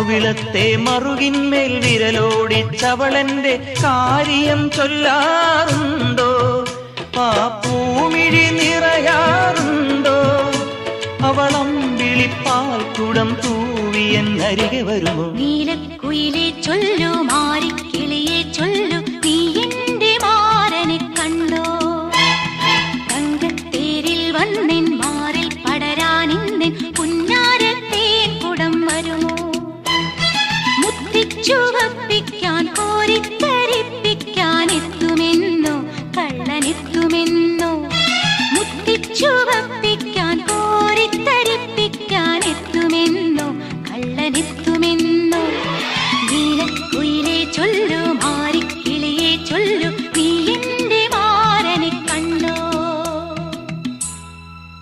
കവിളത്തെ മറുകിന്മേൽ വിരലോടിച്ചവളെന്റെ കാര്യം ചൊല്ലാറുണ്ടോ? ആ പൂമിഴി നിറയാറുണ്ടോ? അവളമ്പിളിപ്പാൽ കുടം തൂവിയെന്നരികെ വരുമോ? നീലക്കുയിലെ ചൊല്ലു, മാരിക്കിളിയെ ചൊല്ലു, നീ എന്റെ മാരനെ കണ്ടോ? തങ്കത്തേരിൽ വന്നെൻ മാറിൽ പടരാനിന്നെൻ പുന്നാരത്തേൻ കുടം വരുമോ? മുത്തിച്ചുവപ്പിക്കാൻ കോരിക്കരിപ്പിക്കാൻ എത്തുമെന്നോ കള്ളനെത്തുമെന്നോ? മുത്തിച്ചുവപ്പിക്കാൻ